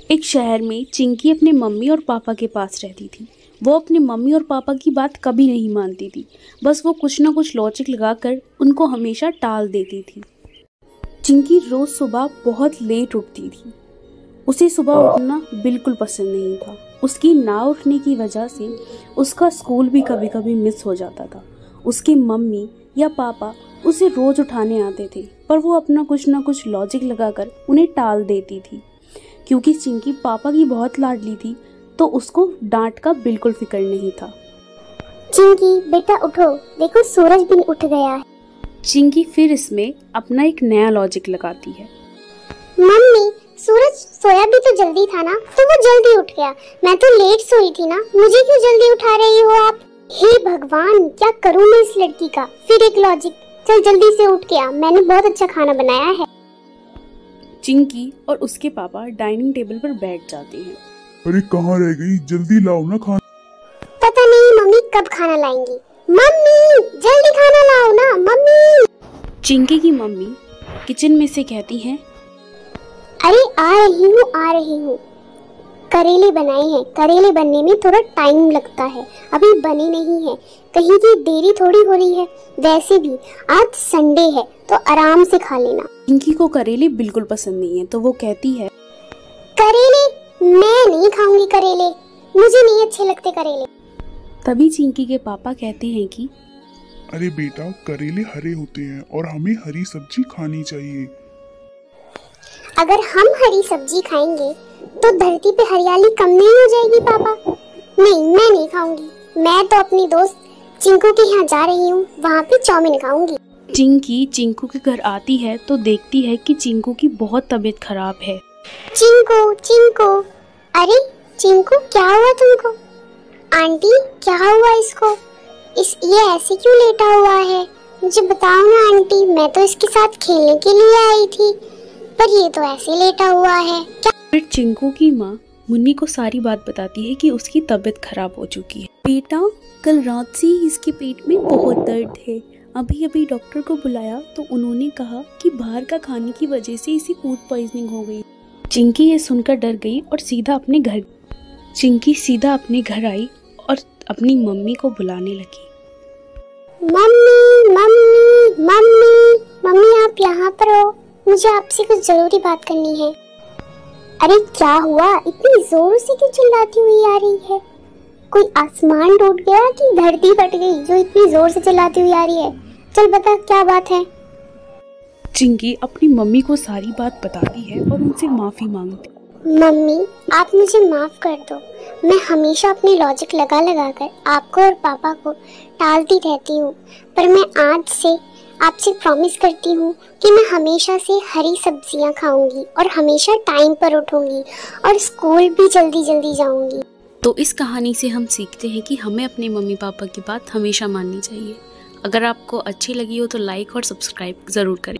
एक शहर में चिंकी अपने मम्मी और पापा के पास रहती थी। वो अपने मम्मी और पापा की बात कभी नहीं मानती थी। बस वो कुछ ना कुछ लॉजिक लगाकर उनको हमेशा टाल देती थी। चिंकी रोज़ सुबह बहुत लेट उठती थी। उसे सुबह उठना बिल्कुल पसंद नहीं था। उसकी ना उठने की वजह से उसका स्कूल भी कभी कभी मिस हो जाता था। उसकी मम्मी या पापा उसे रोज़ उठाने आते थे, पर वो अपना कुछ ना कुछ लॉजिक लगाकर उन्हें टाल देती थी। क्योंकि चिंकी पापा की बहुत लाडली थी, तो उसको डांट का बिल्कुल फिक्र नहीं था। चिंकी बेटा उठो, देखो सूरज भी उठ गया है। चिंकी फिर इसमें अपना एक नया लॉजिक लगाती है। मम्मी, सूरज सोया भी तो जल्दी था ना, तो वो जल्दी उठ गया। मैं तो लेट सोई थी ना, मुझे क्यों जल्दी उठा रही हो आप? हे भगवान, क्या करूं मैं इस लड़की का? फिर एक लॉजिक, चल जल्दी से उठ गया, मैंने बहुत अच्छा खाना बनाया है। चिंकी और उसके पापा डाइनिंग टेबल पर बैठ जाते हैं। अरे कहाँ रह गई, जल्दी लाओ ना खाना। पता नहीं मम्मी कब खाना लाएंगी। मम्मी जल्दी खाना लाओ ना मम्मी। चिंकी की मम्मी किचन में से कहती हैं, अरे आ रही हूँ। करेले बनाए हैं, करेले बनने में थोड़ा टाइम लगता है, अभी बने नहीं है, कहीं की देरी थोड़ी हो रही है। वैसे भी आज संडे है तो आराम से खा लेना। चिंकी को करेले बिल्कुल पसंद नहीं है, तो वो कहती है, करेले मैं नहीं खाऊंगी, करेले मुझे नहीं अच्छे लगते करेले। तभी चिंकी के पापा कहते हैं कि अरे बेटा, करेले हरे होते हैं और हमें हरी सब्जी खानी चाहिए। अगर हम हरी सब्जी खाएंगे तो धरती पे हरियाली कम नहीं हो जाएगी पापा? नहीं, मैं नहीं खाऊंगी। मैं तो अपनी दोस्त चिंकू के यहाँ जा रही हूँ, वहाँ पे चाउमीन खाऊंगी। चिंकी चिंकू के घर आती है तो देखती है कि चिंकू की बहुत तबीयत खराब है। चिंकू, अरे चिंकू क्या हुआ तुमको? आंटी क्या हुआ इसको? ये ऐसे क्यों लेटा हुआ है? मुझे बताओ ना आंटी, मैं तो इसके साथ खेलने के लिए आई थी, पर ये तो ऐसे लेटा हुआ है। फिर चिंकू की माँ मुन्नी को सारी बात बताती है कि उसकी तबीयत खराब हो चुकी है। बेटा, कल रात से ही इसके पेट में बहुत दर्द है। अभी अभी डॉक्टर को बुलाया तो उन्होंने कहा कि बाहर का खाने की वजह से इसे फूड पॉइजनिंग हो गई। चिंकी ये सुनकर डर गई और सीधा अपने घर आई और अपनी मम्मी को बुलाने लगी। मम्मी आप यहाँ पर हो, मुझे आपसे कुछ जरूरी बात करनी है। अरे क्या हुआ, इतनी जोर से क्यों चिल्लाती हुई आ रही है? कोई आसमान टूट गया कि धरती फट गई जो इतनी जोर से चिल्लाती हुई आ रही है? चल बता क्या बात है। चिंकी अपनी मम्मी को सारी बात बताती है और उनसे माफी मांगती। मम्मी आप मुझे माफ कर दो, मैं हमेशा अपने लॉजिक लगा कर आपको और पापा को टालती रहती हूँ, पर मैं आज से आपसे प्रॉमिस करती हूँ कि मैं हमेशा से हरी सब्जियाँ खाऊंगी और हमेशा टाइम पर उठूंगी और स्कूल भी जल्दी जल्दी जाऊंगी। तो इस कहानी से हम सीखते हैं कि हमें अपने मम्मी पापा की बात हमेशा माननी चाहिए। अगर आपको अच्छी लगी हो तो लाइक और सब्सक्राइब ज़रूर करें।